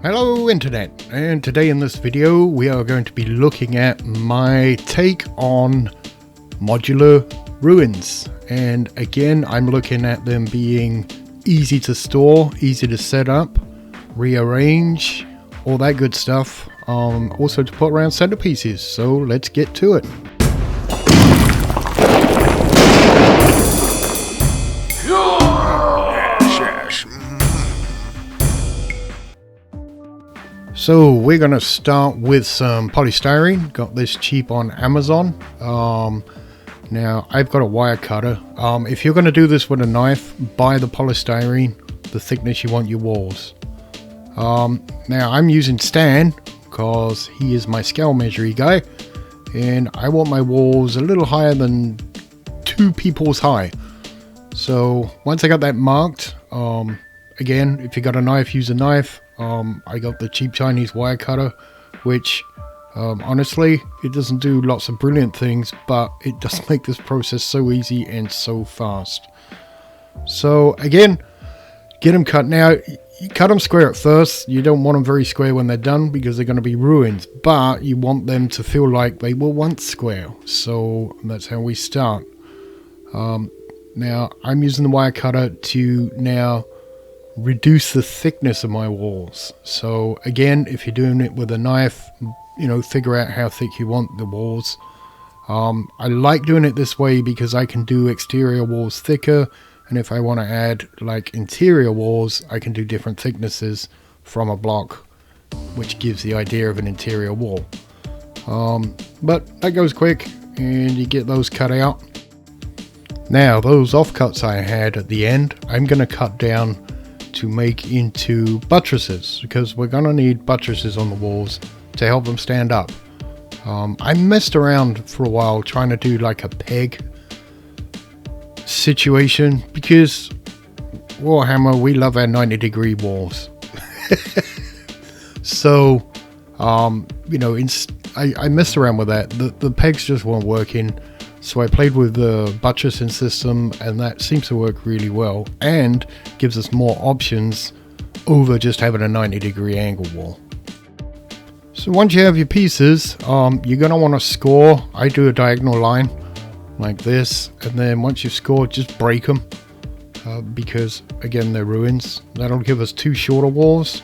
Hello Internet, and today in this video we are going to be looking at my take on modular ruins. And again, I'm looking at them being easy to store, easy to set up, rearrange, all that good stuff. Also to put around centerpieces, so let's get to it. So we're going to start with some polystyrene. Got this cheap on Amazon. Now I've got a wire cutter. If you're going to do this with a knife, buy the polystyrene, the thickness you want your walls. Now I'm using Stan because he is my scale measuring guy, and I want my walls a little higher than 2 people's high. So once I got that marked, again, if you got a knife, use a knife. I got the cheap Chinese wire cutter, which honestly, it doesn't do lots of brilliant things, but it does make this process so easy and so fast. So again, get them cut. Now, you cut them square at first. You don't want them very square when they're done because they're going to be ruined, but you want them to feel like they were once square. So that's how we start. Now, I'm using the wire cutter to now reduce the thickness of my walls. So again, if you're doing it with a knife, you know, figure out how thick you want the walls. I like doing it this way because I can do exterior walls thicker, and if I want to add like interior walls, I can do different thicknesses from a block, which gives the idea of an interior wall. But that goes quick, and you get those cut out. Now those offcuts I had at the end, I'm going to cut down to make into buttresses, because we're going to need buttresses on the walls to help them stand up. I messed around for a while trying to do like a peg situation, because Warhammer, we love our 90-degree walls. So you know, I messed around with that. The pegs just weren't working, so I played with the buttressing system, and that seems to work really well and gives us more options over just having a 90-degree angle wall. So once you have your pieces, you're going to want to score. I do a diagonal line like this, and then once you've scored, just break them, because again, they're ruins. That'll give us 2 shorter walls,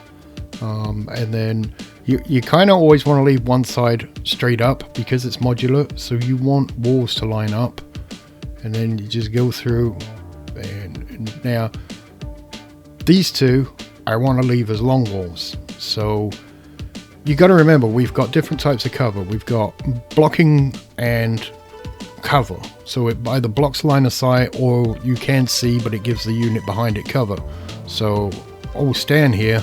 and then you kind of always want to leave one side straight up because it's modular, so you want walls to line up, and then you just go through. And now these 2 I want to leave as long walls. So you got to remember, we've got different types of cover. We've got blocking and cover, so it either blocks line of sight, or you can see but it gives the unit behind it cover. So old Stan here,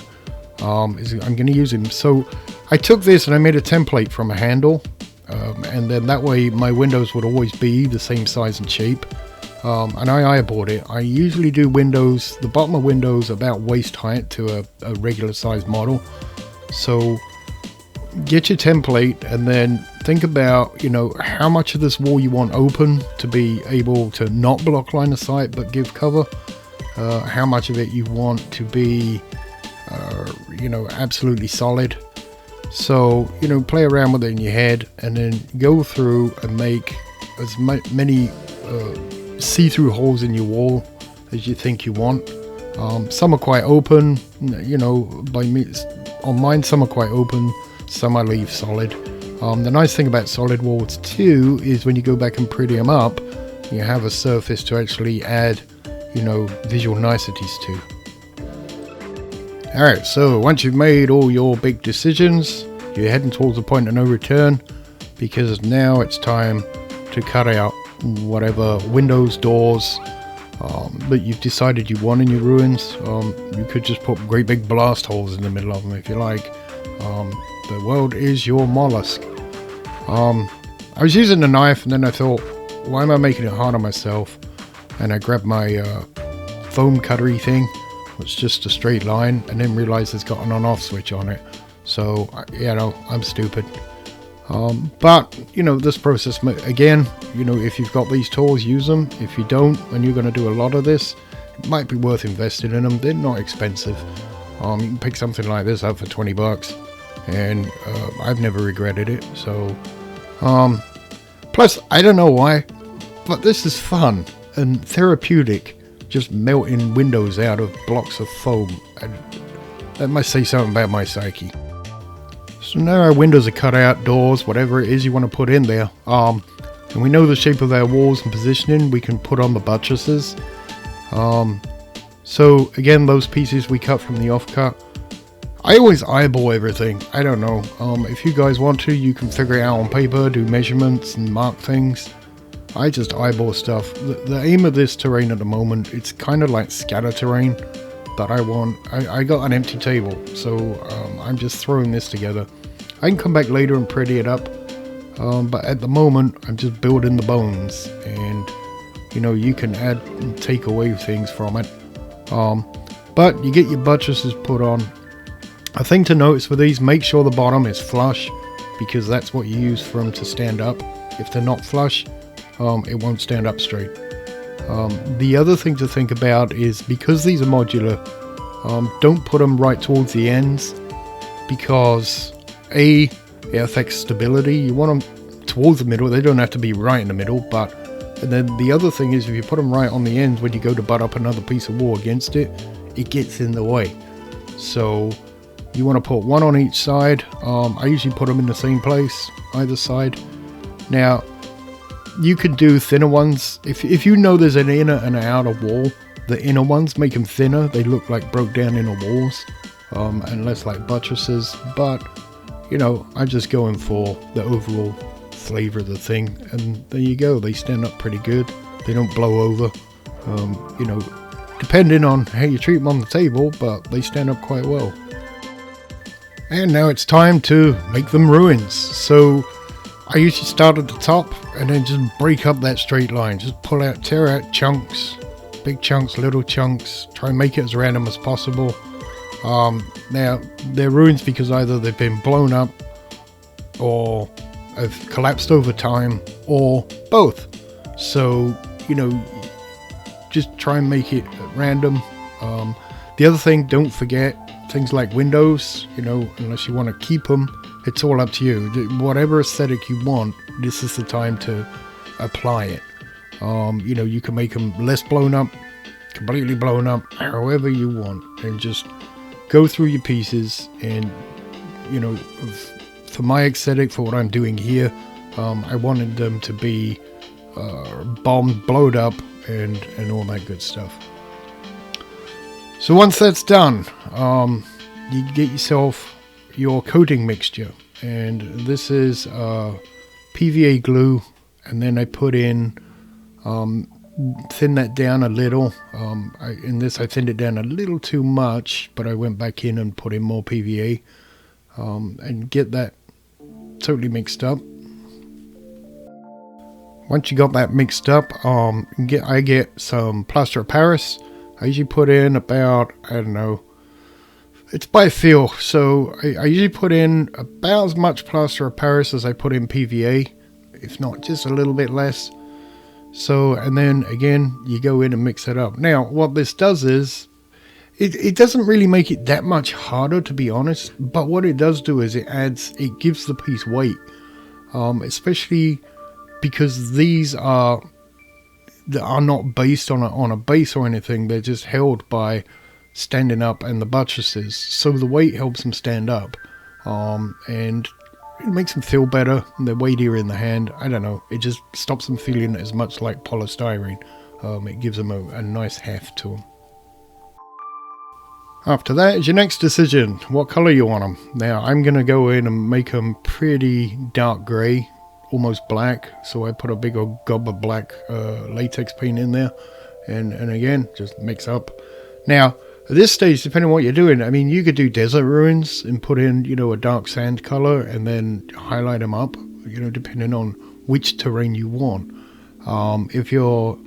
I'm going to use him. So I took this and I made a template from a handle, and then that way my windows would always be the same size and shape, and I eyeballed it. I usually do windows, the bottom of windows about waist height to a regular size model. So get your template and then think about, you know, how much of this wall you want open to be able to not block line of sight but give cover, how much of it you want to be you know, absolutely solid. So, you know, play around with it in your head, and then go through and make as many see-through holes in your wall as you think you want. Some are quite open, you know, by me on mine, some are quite open, some I leave solid. The nice thing about solid walls too is when you go back and pretty them up, you have a surface to actually add, you know, visual niceties to. Alright, so once you've made all your big decisions, you're heading towards the point of no return, because now it's time to cut out whatever windows, doors that you've decided you want in your ruins. You could just put great big blast holes in the middle of them if you like. The world is your mollusk. I was using the knife, and then I thought, why am I making it hard on myself? And I grabbed my foam cuttery thing. It's just a straight line, and then realized it's got an on-off switch on it. So, you know, I'm stupid. But, you know, this process, again, you know, if you've got these tools, use them. If you don't, and you're going to do a lot of this, it might be worth investing in them. They're not expensive. You can pick something like this up for 20 bucks, and I've never regretted it. So, plus, I don't know why, but this is fun and therapeutic, just melting windows out of blocks of foam. And that must say something about my psyche. So now our windows are cut out, doors, whatever it is you want to put in there. And we know the shape of our walls and positioning. We can put on the buttresses. So again, those pieces we cut from the offcut. I always eyeball everything. I don't know. If you guys want to, you can figure it out on paper, do measurements and mark things. I just eyeball stuff. The aim of this terrain at the moment, it's kind of like scatter terrain that I want. I got an empty table, so I'm just throwing this together. I can come back later and pretty it up, but at the moment I'm just building the bones, and you know, you can add and take away things from it. But you get your buttresses put on. A thing to notice for these, make sure the bottom is flush, because that's what you use for them to stand up. If they're not flush, it won't stand up straight. The other thing to think about is, because these are modular, don't put them right towards the ends, because it affects stability. You want them towards the middle. They don't have to be right in the middle, but and then the other thing is, if you put them right on the ends, when you go to butt up another piece of wall against it, it gets in the way. So you want to put one on each side. I usually put them in the same place, either side. Now, you could do thinner ones. If you know there's an inner and an outer wall, the inner ones, make them thinner. They look like broke down inner walls, and less like buttresses. But, you know, I'm just going for the overall flavor of the thing, and there you go. They stand up pretty good. They don't blow over, you know, depending on how you treat them on the table, but they stand up quite well. And now it's time to make them ruins. So I usually start at the top and then just break up that straight line. Just tear out chunks, big chunks, little chunks. Try and make it as random as possible. Now they're ruins because either they've been blown up, or have collapsed over time, or both. So, you know, just try and make it random. The other thing, don't forget things like windows. You know, unless you want to keep them, it's all up to you. Whatever aesthetic you want, this is the time to apply it. You know, you can make them less blown up, completely blown up, however you want, and just go through your pieces. And, you know, for my aesthetic, for what I'm doing here, I wanted them to be bombed, blowed up, and all that good stuff. So once that's done, you get yourself your coating mixture, and this is PVA glue, and then I put in, thin that down a little. In this I thinned it down a little too much, but I went back in and put in more PVA, and get that totally mixed up. Once you got that mixed up, I get some plaster of Paris. I usually put in about, I don't know, it's by feel. So I usually put in about as much plaster of Paris as I put in PVA, if not just a little bit less. So, and then again, you go in and mix it up. Now, what this does is, it doesn't really make it that much harder, to be honest, but what it does do is it gives the piece weight, especially because these are not based on a base or anything. They're just held by standing up and the buttresses, so the weight helps them stand up, and it makes them feel better. They're weightier in the hand. I don't know, it just stops them feeling as much like polystyrene. It gives them a nice heft to them. After that is your next decision, what color you want them. Now I'm going to go in and make them pretty dark grey, almost black. So I put a big old gob of black latex paint in there, and again, just mix up. Now at this stage, depending on what you're doing, I mean, you could do desert ruins and put in, you know, a dark sand color and then highlight them up, you know, depending on which terrain you want. If you're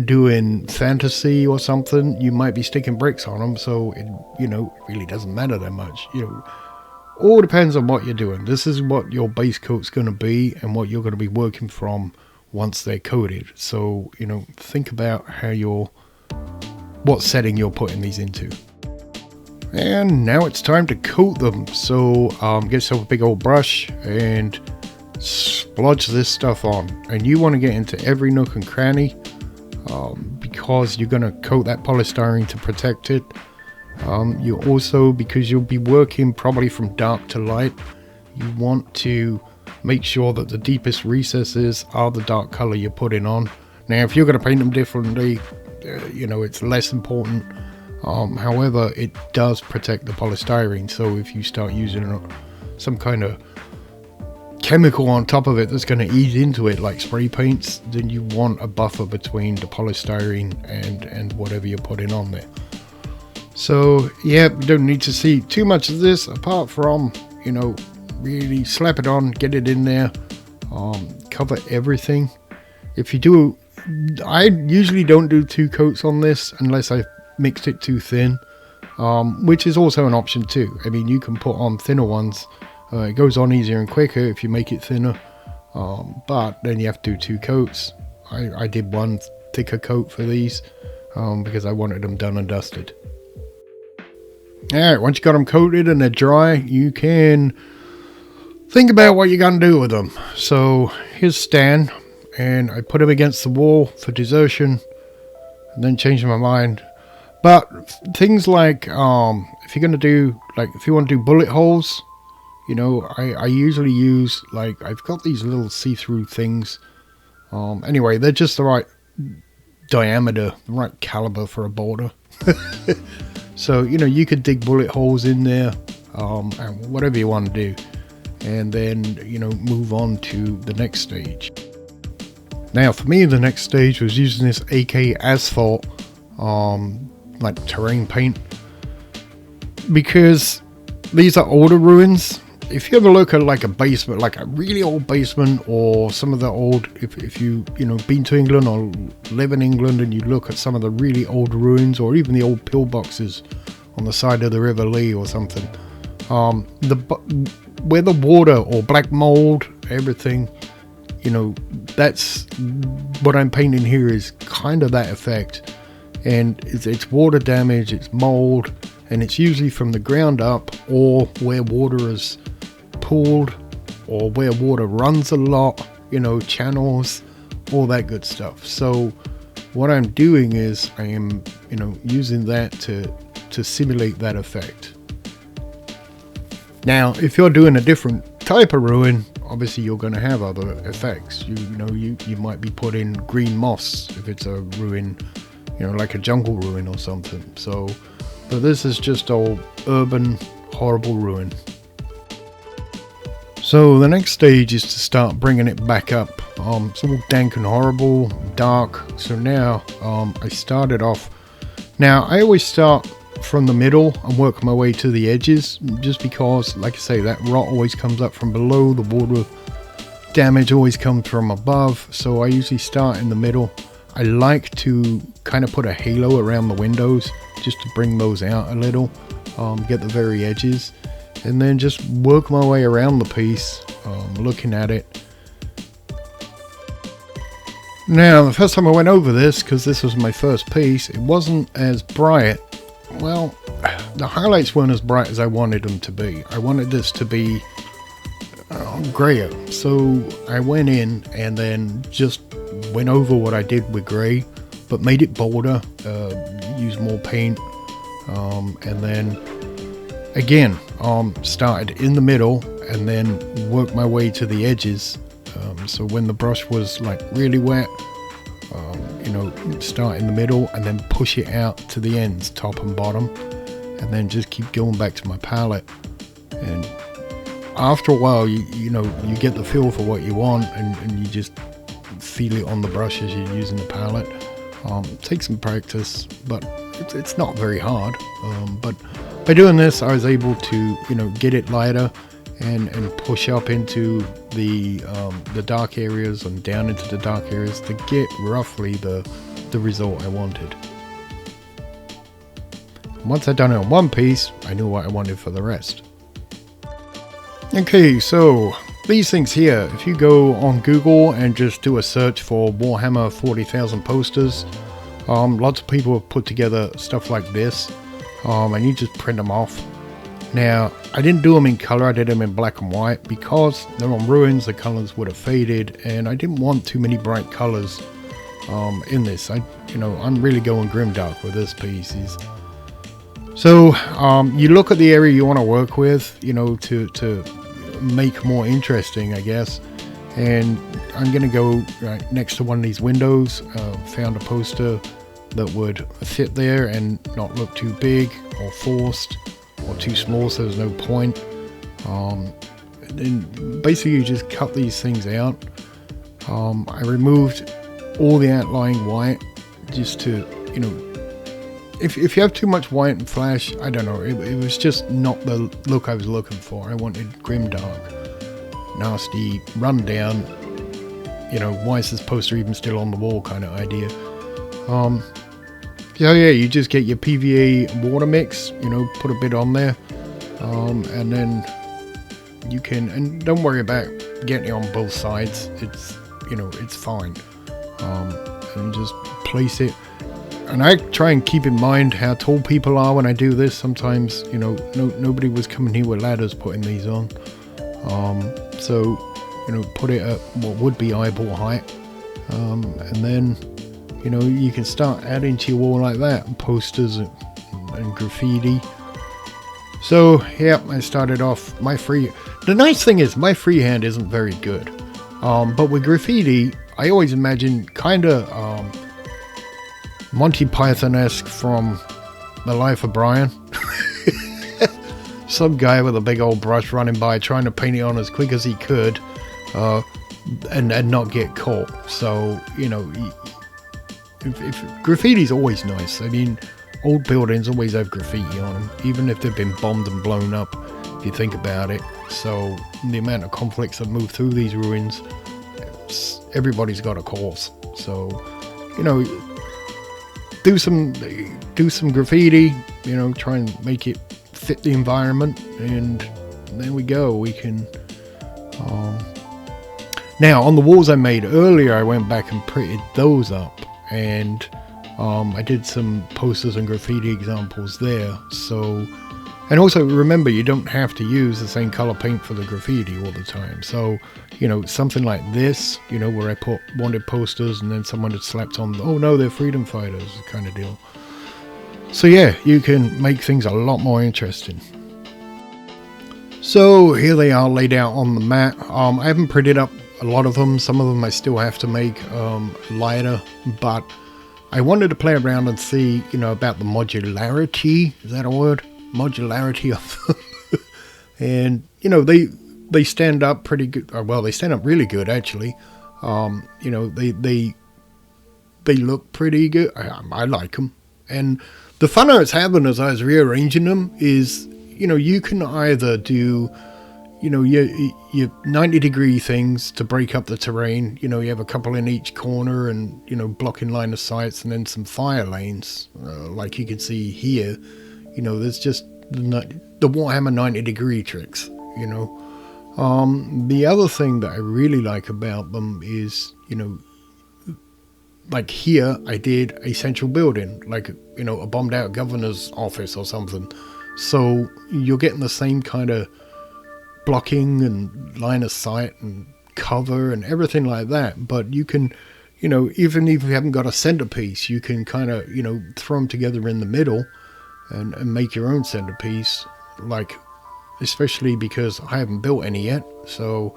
doing fantasy or something, you might be sticking bricks on them, so it, you know, it really doesn't matter that much. You know, all depends on what you're doing. This is what your base coat's going to be and what you're going to be working from once they're coated. So, you know, think about what setting you're putting these into. And now it's time to coat them. So get yourself a big old brush and splodge this stuff on. And you want to get into every nook and cranny because you're going to coat that polystyrene to protect it. You also, because you'll be working probably from dark to light, you want to make sure that the deepest recesses are the dark color you're putting on. Now, if you're going to paint them differently, it's less important. However, it does protect the polystyrene. So if you start using some kind of chemical on top of it that's going to ease into it, like spray paints, then you want a buffer between the polystyrene and whatever you're putting on there. So yeah, you don't need to see too much of this apart from, really slap it on, get it in there, cover everything. If you do, I usually don't do 2 coats on this unless I've mixed it too thin, which is also an option too. I mean, you can put on thinner ones. It goes on easier and quicker if you make it thinner, but then you have to do 2 coats. I did 1 thicker coat for these because I wanted them done and dusted. Alright, once you got them coated and they're dry, you can think about what you're going to do with them. So here's Stan, and I put him against the wall for desertion and then changed my mind. But things like, if you're going to do, if you want to do bullet holes, I usually use, I've got these little see-through things. Anyway, they're just the right diameter, the right caliber for a border. So, you could dig bullet holes in there, and whatever you want to do. And then, move on to the next stage. Now, for me, the next stage was using this AK Asphalt, terrain paint. Because these are older ruins. If you ever look at a basement, like a really old basement, or some of the old, if you been to England or live in England and you look at some of the really old ruins, or even the old pillboxes on the side of the River Lee or something, where the water or black mold, everything, that's what I'm painting here, is kind of that effect. And it's water damage, it's mold, and it's usually from the ground up, or where water is pooled, or where water runs a lot, channels, all that good stuff. So what I'm doing is I am, using that to simulate that effect. Now, if you're doing a different type of ruin, obviously you're going to have other effects. You might be putting green moss if it's a ruin, like a jungle ruin or something. So, but this is just old urban horrible ruin. So the next stage is to start bringing it back up. It's all dank and horrible, dark. So now I started off. Now I always start from the middle and work my way to the edges, just because, like I say, that rot always comes up from below, the water damage always comes from above. So I usually start in the middle. I like to kind of put a halo around the windows just to bring those out a little, get the very edges, and then just work my way around the piece, looking at it. Now, the first time I went over this, because this was my first piece, it wasn't as bright. Well, the highlights weren't as bright as I wanted them to be. I wanted this to be grayer. So I went in and then just went over what I did with gray, but made it bolder, used more paint, and then again started in the middle and then worked my way to the edges. So when the brush was really wet, start in the middle and then push it out to the ends, top and bottom, and then just keep going back to my palette. And after a while, you get the feel for what you want, and you just feel it on the brush as you're using the palette. Take some practice, but it's not very hard. But by doing this, I was able to get it lighter and push up into the dark areas and down into the dark areas to get roughly the result I wanted. Once I'd done it on one piece, I knew what I wanted for the rest. Okay, so these things here, if you go on Google and just do a search for Warhammer 40,000 posters, lots of people have put together stuff like this. and you just print them off. Now, I didn't do them in color, I did them in black and white because they're on ruins, the colors would have faded, and I didn't want too many bright colors in this. I'm really going Grimdark with this piece. So you look at the area you want to work with, to make more interesting, I guess. And I'm going to go right next to one of these windows. Found a poster that would fit there and not look too big or forced or too small, so there's no point. And then basically you just cut these things out. I removed all the outlying white just to, if you have too much white and flash, I don't know, it was just not the look I was looking for. I wanted grimdark, nasty, run down, why is this poster even still on the wall kind of idea. So yeah, you just get your PVA water mix, put a bit on there, and then you can, and don't worry about getting it on both sides, it's, it's fine, and just place it. And I try and keep in mind how tall people are when I do this. Sometimes, nobody was coming here with ladders putting these on, so, put it at what would be eyeball height, and then you can start adding to your wall like that, and posters and graffiti. So yeah, I started off the nice thing is my freehand isn't very good, but with graffiti I always imagine kind of Monty Python-esque from The Life of Brian. Some guy with a big old brush running by trying to paint it on as quick as he could, and not get caught. So if graffiti's always nice. I mean, old buildings always have graffiti on them, even if they've been bombed and blown up, if you think about it. So the amount of conflicts that move through these ruins, everybody's got a cause. So, do some graffiti, try and make it fit the environment, and there we go. We can, now on the walls I made earlier, I went back and printed those up. And I did some posters and graffiti examples there. So, and also remember, you don't have to use the same color paint for the graffiti all the time. So, something like this, where I put wanted posters and then someone had slapped on, oh no, they're freedom fighters kind of deal. So yeah, you can make things a lot more interesting. So here they are laid out on the mat. I haven't printed up a lot of them. Some of them I still have to make lighter, but I wanted to play around and see, about the modularity. Is that a word? Modularity of them. And, they stand up pretty good. Well, they stand up really good, actually. They look pretty good. I like them. And the fun I was having as I was rearranging them is, you can either do, your 90-degree things to break up the terrain. You have a couple in each corner and, blocking line of sights, and then some fire lanes, like you can see here. There's just the Warhammer 90-degree tricks, The other thing that I really like about them is, like here I did a central building, like, a bombed out governor's office or something. So you're getting the same kind of blocking and line of sight and cover and everything like that, but you can, even if you haven't got a centerpiece, you can kind of, throw them together in the middle and make your own centerpiece, like, especially because I haven't built any yet. So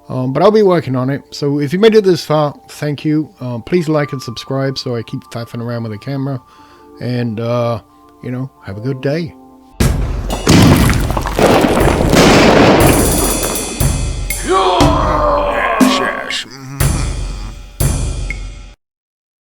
but I'll be working on it. So if you made it this far, thank you. Please like and subscribe so I keep faffing around with the camera, and have a good day.